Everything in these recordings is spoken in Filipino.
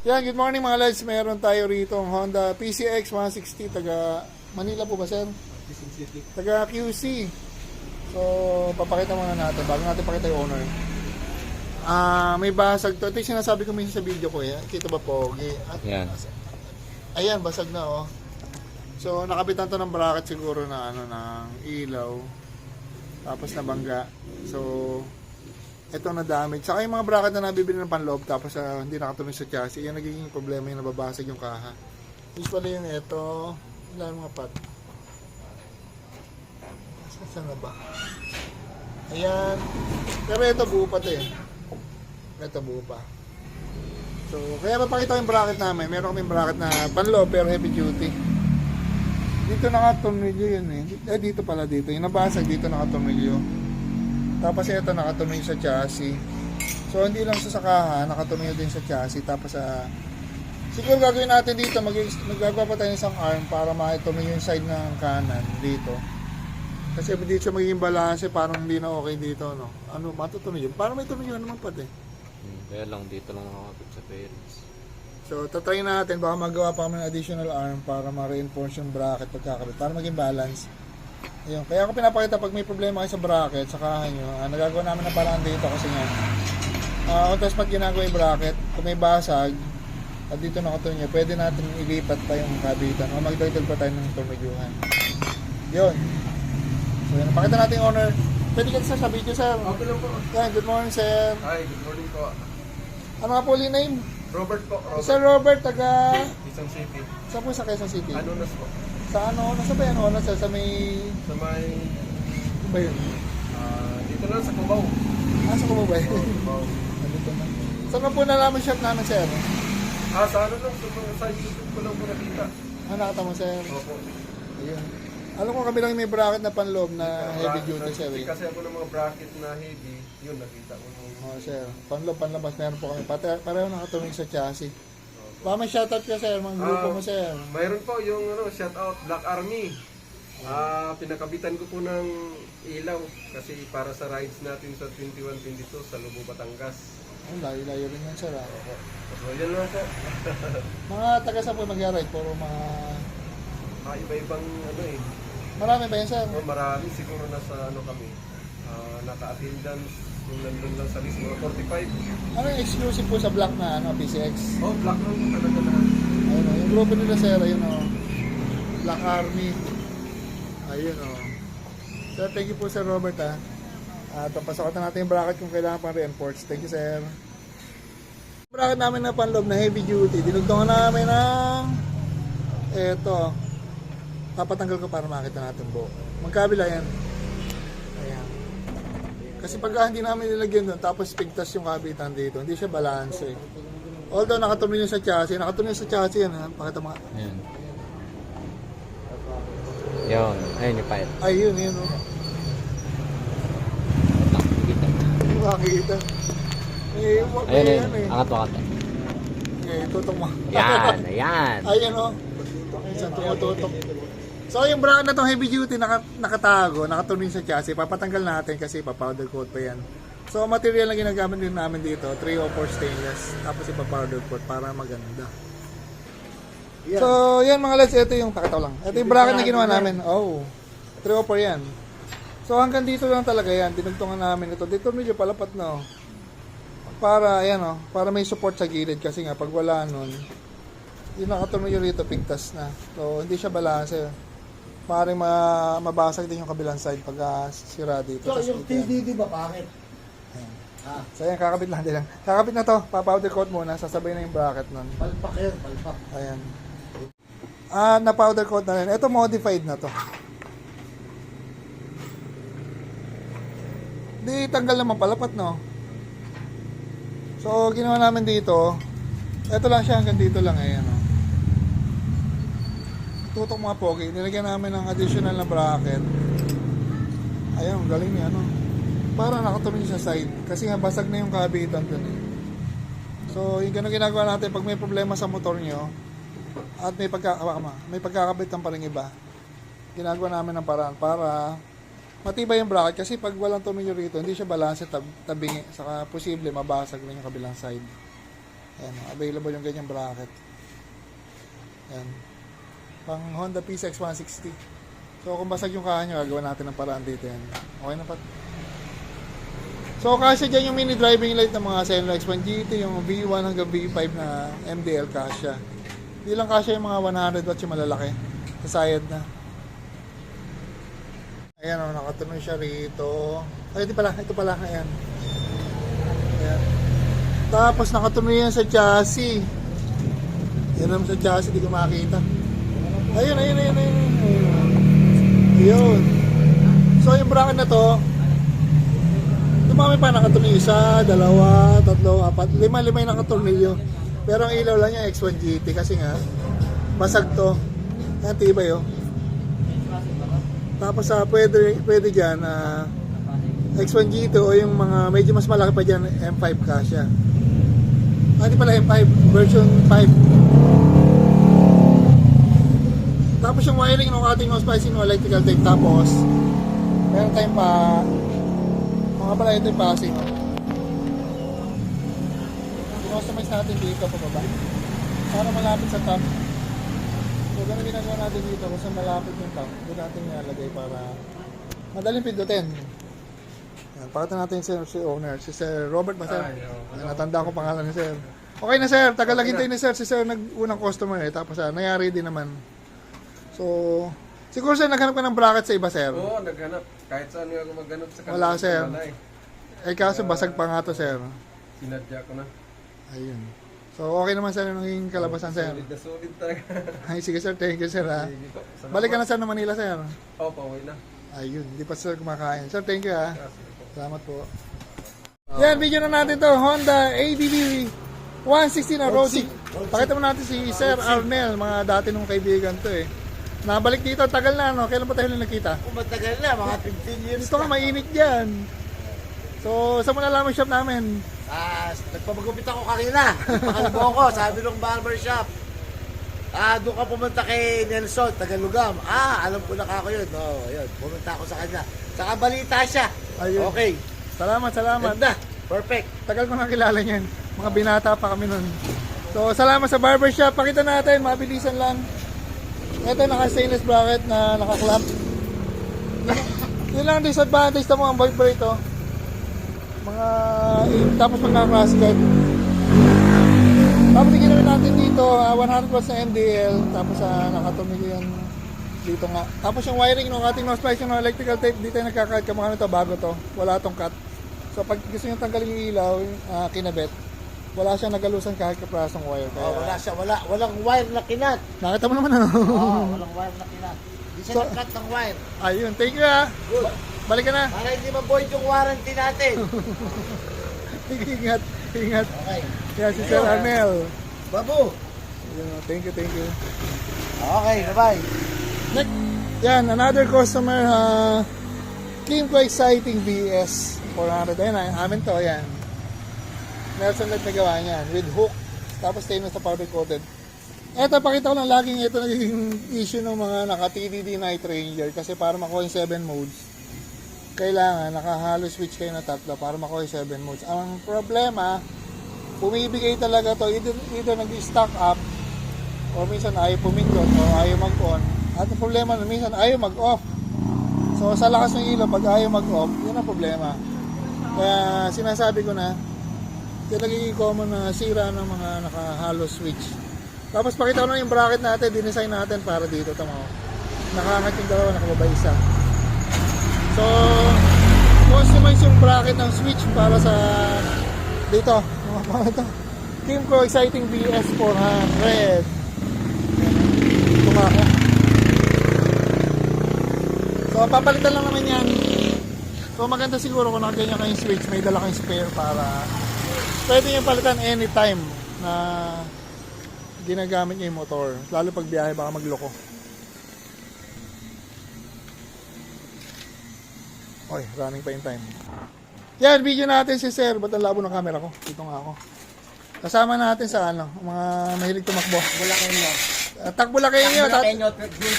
Yan, good morning mga lads. Meron tayo rito ang Honda PCX 160 taga Manila po ba, sir? Taga QC. So, papakita muna natin bago natin pakita yung owner. May basag to. Ito yung sinasabi ko minsan sa video ko. Kita ba po? Yan. Ayan, basag na oh. So, nakabitan to ng bracket siguro na ng ilaw. Tapos nabangga. So, ito na damage. Saka yung mga bracket na nabibili ng panloob tapos hindi nakatuloy sa chassis. Yan nagiging problema yung nababasag yung kaha. Usually yung ito. Ilan mga pat? Saan na ba? Ayan. Pero ito buo pa to eh. Ito buo pa. So, kaya mapakita ko yung bracket namin. Meron kaming bracket na panloob pero heavy duty. Dito nakatornilyo yun eh. Dito pala dito. Yung nabasag dito nakatornilyo. Tapos ito nakatornilyo sa chassis. So, hindi lang sa sakaha, nakatornilyo din sa chassis. Tapos siguro gagawin natin dito, maggagawa pa tayo ng isang arm para maitornilyo yung side ng kanan dito. Kasi dito siya magiging balance, parang hindi na okay dito, no? Ano, matutornilyo? Parang may tornilyo naman pati. Kaya lang, dito lang nakakapit sa parents. So, tatry natin, baka magawa pa kami ng additional arm para ma-reinforce yung bracket pagkakabit, para maging balance. Ayun. Kaya ako pinapakita pag may problema kayo sa bracket, sa kahan nyo, nagagawa namin ng paraan dito kasi nga. Tapos pag ginagawa yung bracket, kung may basag, at dito nakatornilyo, pwede natin ilipat pa yung kabitan o magdagdag pa tayo ng tornilyuhan. Yun. So, yun. Pakita natin yung owner. Pwede ka sa video, sir. Okay lang po. Yan, good morning, sir. Hi, good morning po. Ano nga po ulit name? Robert po. Sir Robert, taga... Quezon City. Saan po sa Quezon City? Anonas po. Sa ano? Nasa ba yan? Ano, sa may... Sa may... Ano ba yun? Dito lang sa Cubao. Sa Kumabay. Cubao. Dito na. Saan na po nalaman shop namin, sir? Sa ano lang, sa YouTube ko lang po nakita. Nakita mo, sir? Opo. Ayun. Alam ko kami lang may bracket na panloob na heavy duty, sir. Kasi ako ng mga bracket na heavy, yun nakita ko nung... Sir. Panloob, panlabas, meron po kami. Pareho nakatuloy sa chassis. Baka may shoutout ka, sir. Mga grupo mo, sir. Mayroon po yung shout out Black Army. Pinakabitan ko po ng ilaw kasi para sa rides natin sa 21-22 sa Lubo, Batangas. Layo-layo rin yan, sir. So yan lang po. Mga taga saan po mag-ride? Puro mga... Iba-ibang Marami ba yan, sir? marami siguro nasa kami. Naka-attendance yung nandun lang sa list mga 45. Ano yung exclusive po sa black na PCX? Black lang po talaga lahat. Ayun, yung grupo nila, sir, ayun Black Army. Ayun Sir, thank you po, Sir Robert papasokan natin yung bracket kung kailangan pang reinforce. Thank you, sir. Bracket namin na panloob na heavy duty. Dinugtungan namin ng eto. Papatanggal ko para makita natin buo. Magkabila yan. Ayan. Kasi pag hindi namin nilagyan doon, tapos pigtas yung kabitan dito, hindi siya balance eh. Although nakatuloy sa chassis, yan. Pakita mo nga. Yan. Yun. Ayun yung file. Ayun. Makikita. Ayun. Angat mo kata. Tutok mo. Yan. Ayan. Ayun Isang tumututok. So yung bracket na itong heavy duty nakatago, nakatuloy sa chassis, papatanggal natin kasi pa-powder coat pa yan. So material na ginagamit din namin dito, 304 stainless, tapos ipa-powder coat para maganda. Yeah. So yan mga lads, ito yung pakitaw lang. Ito yung bracket na ginawa namin. 304 yan. So hanggang dito lang talaga yan, dinugtungan namin ito. Dito medyo palapat na para para may support sa gilid kasi nga pag wala nun, yung nakatuloy rito pigtas na. So hindi siya balanse. Maaaring mabasag din yung kabilang side pag sira dito. So, yung TDD ba, bakit? So, ayan, kakabit lang din lang. Kakabit na to, pa-powder coat muna, sasabay na yung bracket nun. Palpak yan, palpak. Ayan. Na-powder coat na rin. Ito, modified na to. Di, tanggal naman palapat, no? So, ginawa namin dito, ito lang siya, hanggang dito lang, ayan, tutok mga pogi, nilagyan namin ng additional na bracket. Ayun, galing niya, para nakatuloy sa side kasi nga basag na yung kabitan dun eh. So yung ganun ginagawa natin pag may problema sa motor nyo at may pagkakabit ng paring iba, ginagawa namin ng paraan para matibay yung bracket kasi pag walang tumingin rito, hindi siya balance tabingi, saka posible mabasag na yung kabilang side. Ayan, available yung ganyang bracket. Ayan. Pang Honda PCX 160. So kung basag yung kaha nyo, gagawa natin ng paraan dito yan. Okay na pa. So kasya dyan yung mini driving light ng mga Senlo X1 GT, yung V1 hanggang V5 na MDL kasya. Hindi lang kasya yung mga 100 watts yung malalaki. Kasayad na. Ayan o, nakatuloy siya rito. Ay, ito pala, ayan. Ayan. Tapos nakatuloy yan sa chassis. Yan naman sa chassis, di ko makita. Ayun. Ayun. So yung bracket na to, dumami pa nakatuloy. 1, 2, 3, 4, 5 yung nakaturnilyo. Pero ang ilaw lang niya X1 GT kasi nga basag to. Ang tibay oh. Tapos pwede dyan X1 GT o yung mga medyo mas malaki pa dyan M5 kasya. Hindi pala M5 version 5. Tapos yung wiring ng ating no spicy no electrical tape. Tapos meron tayong pa mga pala ito yung passing. Customize natin dito pababa para malapit sa top. So ganun ginagawa natin dito kung saan malapit yung top. Doon natin nilalagay para madaling pindutin. Yan, pakita natin si owner, si Sir Robert ba sir? Natanda ko pangalan ni Sir. Okay na sir, tagal lang hintay ni Sir. Si Sir nag-unang customer tapos nangyari din naman. So, siguro sir naghanap ka ng bracket sa iba sir? Oo, naghanap. Kahit saan nga ako maghanap sa kanila. Wala sir. Kaso basag pa nga to sir. Sinadya ko na. Ayun. So, okay naman sir yung naging kalabasan sir. Solid na solid talaga. Ay, sige sir, thank you sir ha. Sige po. Salamat. Balik ka na sir na Manila sir. Pauwi na. Ayun, hindi pa sir kumakain. Sir, thank you ha. Sige po. Salamat po. Yan, video na natin to. Honda ADV 160 na Road 6. Pakita mo natin si Sir Arnel. Mga dati nung kaibigan to eh. Nabalik dito, tagal na no? Kailan pa tayo lang nakita? Matagal na, mga 15 years. Gusto ka mainit dyan. So, saan mo nalaman shop namin? Nagpapagupit ako kanina. Pakalbo ko, sabi ng barbershop. Doon ka pumunta kay Nelson, Tagalugam. Alam ko na ako yun. Yun. Pumunta ako sa kanya. Saka balita siya. Ayun. Okay. Salamat. Ganda. Perfect. Tagal ko nakilala niyan. Mga binata pa kami nun. So, salamat sa barbershop. Pakita natin, mabilisan lang. Ito, naka-stainless bracket na naka-clamp. Yun lang ang disadvantage mo ang vibrate oh. Tapos magka-crash guard. Tapos tingin natin dito, 100 watts na MDL. Tapos nakatumili yan dito nga. Tapos yung wiring ng ating no splice yung electrical tape, dito yung nagkakahit ka mga to bago to. Wala tong cut. So pag gusto nyo tanggalin yung ilaw, kinabit, wala siyang nagalusan kahit kaprasong wire. Kaya, Wala siya. Walang wire na kinat. nakita mo naman ano? Walang wire na kinat. Hindi siya So- nag-cut ng wire. Ayun, thank you ha. Good. Balik ka na. Para hindi ma-void yung warranty natin. Ingat. Okay. Yan si Sir Arnel. Babu. Ayun, thank you. Okay, bye-bye. Next, yan, another customer, Kimco Exciting VS 400. Ayan, amin to, yan. Nelson Light na gawa niyan, with hook, tapos stainless na powder coated. Eto, pakita ko lang laging ito naging issue ng mga naka-TDD Night Ranger kasi para makuha yung 7 modes, kailangan naka-halo switch kayo na tatlo para makuha yung 7 modes. Ang problema, bumibigay talaga to, either nag-stack up, o minsan ayaw pumindot, o ayaw mag-on. At ang problema, minsan ayaw mag-off. So, sa lakas ng ilaw, pag ayaw mag-off, yun ang problema. Kaya, sinasabi ko na, yun nagiging common na sira ng mga naka-halo switch. Tapos, pakita ko na yung bracket natin, dinesign natin para dito. Tama ko. Nakaangat yung dalawa, nakababa isa. So, customize yung bracket ng switch para sa dito. Ito. Kimco Exciting VS 400. Tumako. So, papalitan lang naman yan. So, maganda siguro kung nakaganyan kayong switch, may dala kayong spare para pwede nyo palitan anytime na ginagamit nyo yung motor. Lalo pag biyahe, baka magloko. Oy, running pa yung time. Yan, video natin si Sir. Ba't ang labo ng camera ko? Dito nga ako. Kasama natin sa mga mahilig tumakbo. Wala kayo lang. Takbo lang kayo nyo. Bulakenyo, June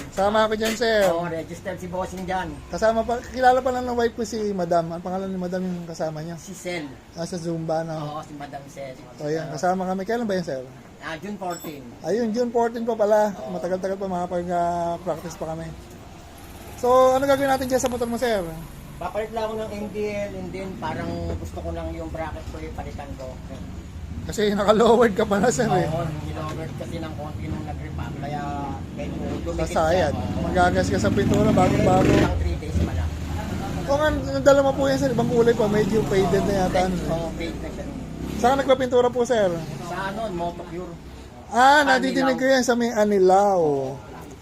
14. Sama ako dyan, sir. Oo, registered si Bossing dyan. Kasama pa, kilala pa lang ng wife ko si Madam. Ang pangalan ni Madam yung kasama niya. Si Sel. Sa Zumba na. Oo, si Madam Sel. So yan, kasama kami. Kailan ba yan, sir? June 14. Ayun, June 14 pa pala. Matagal-tagal pa makapag-practice pa kami. So, ano gagawin natin dyan sa motor mo, sir? Papalit lang ako ng MDL and then parang gusto ko lang yung bracket ko ipalitan ko. Kasi naka-lowered ka pala, sir eh. Oo, nilowered kasi ng konti nung nag-repack. Kaya medyo dumikit Sasayad. Oo. Magagas ka sa pintura bago-bago. Lang 3 days pa lang. O nga, nadala mo po yan, sir. Ibang kulay pa. Medyo faded na yata. ano. Oo, paid na siya. Saan ka nagpapintura po, sir? Sa Motocure. Nadidinig ko yan sa may Anilao.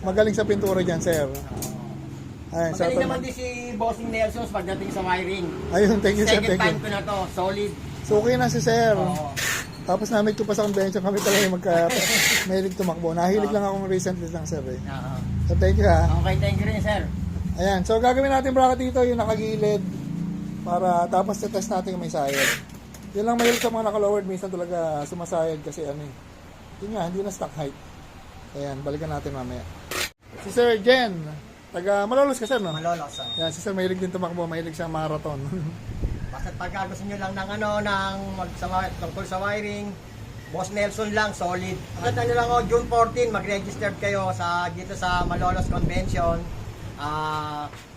Magaling sa pintura dyan, sir. Ayun, Magaling naman din si Bossing Nelson pagdating sa wiring. Ayun, thank you, sir. Second Thank time you. ko na to, solid. So, okay na si sir. Oo. Tapos namit ko pa sa convention kami talaga yung mahilig tumakbo. Nahilig lang akong recently lang, sir eh. Oo. So, thank you ha. Okay, thank you rin, sir. Ayan, so gagawin natin bracket dito, yung nakagilid. Para tapos test natin yung may sayad. Yun lang mahilig sa mga naka-lowered. Minsan talaga sumasayad kasi ano eh. Yun nga, hindi na stock height. Ayan, balikan natin mamaya. Si Sir Jen, taga Malolos ka, sir, no? Malolos. Yan, si Sir mahilig din tumakbo, mahilig siyang marathon. Basta pagka gusto nyo lang ng tungkol sa wiring, Boss Nelson lang, solid. At ano lang June 14, mag-register kayo dito sa Malolos Convention.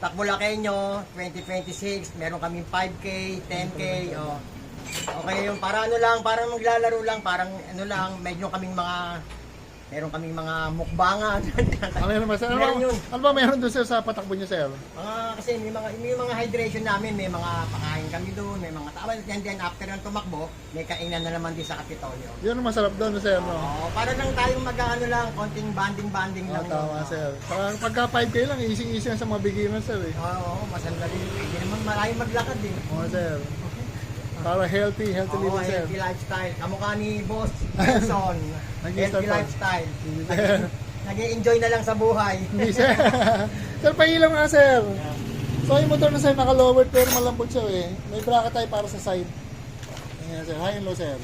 Takbo Lakenyo, 2026, meron kaming 5K, 10K, okay yung para ano lang, parang maglalaro lang, parang ano lang, meron kaming mga mukbangan. Ano yun naman, sir? Meron yun. Ano ba meron doon, sir, sa patakbo niyo, sir? Kasi may mga hydration namin, may mga pakain kami doon, may mga tawag, and then after ng tumakbo, may kainan na naman din sa Kapitolyo. Yun ang masarap doon, sir, no? Oo, para lang tayong mag-ano lang, konting banding lang. Tama, sir. Pagka 5K lang, easy-easy lang sa mga beginners, sir, eh. Oo, masandali. Hindi naman maraming maglakad din. Oo, sir. Para healthy Oo, living, sir. healthy lifestyle. Kamukha ni Boss Nelson. Nag-i-start Healthy pa. lifestyle. Nag-i-enjoy na lang sa buhay. Hindi, sir. Sir, pahilam nga, sir. So, yung motor na, sir, naka-lowered pero malambot siya, eh. May bracket tayo para sa side. Ayan, sir. High and low, sir.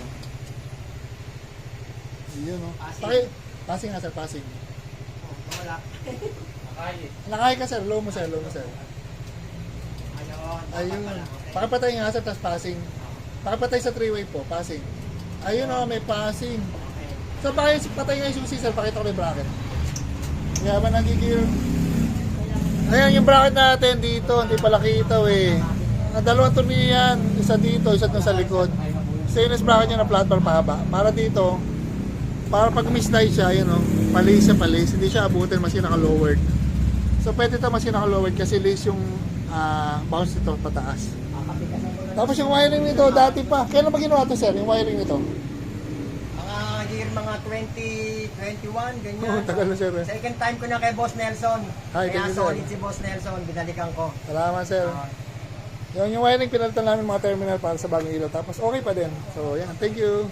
Yun, no? Passing nga, sir. Passing. Wala. Nakaya ka, sir. Low mo, sir. Low mo, sir. Ayun. Pakipatay nga, sir, tapos passing. Pakipatay sa 3-way po. Passing. Ayun, no? May passing. So, patay nga yung susi, sir. Pakita ko yung bracket. Kaya ba nagigil? Ayan, yung bracket natin dito. Hindi pala kita, eh. Dalawang tornilyo yan. Isa dito, isa dun sa likod. Stainless bracket niya na flat bar pahaba. Para dito, para pag mislide siya, yun, no? Palis siya, palis. Hindi siya abutin, maski naka-lowered. So, pwede ito maski naka-lowered kasi lace yung bounce nito pataas. Tapos yung wiring nito, dati pa. Kailan ba ginawa ito, sir? Yung wiring nito? Mga 2021, ganyan. Oh, tagal na, sir. Second time ko na kay Boss Nelson. Hi, Kaya thank you, sir. solid si Boss Nelson, binalikan ko. Salamat, sir. Yung wiring, pinalitan namin mga terminal para sa bagong ilaw. Tapos okay pa din. So, yan. Thank you.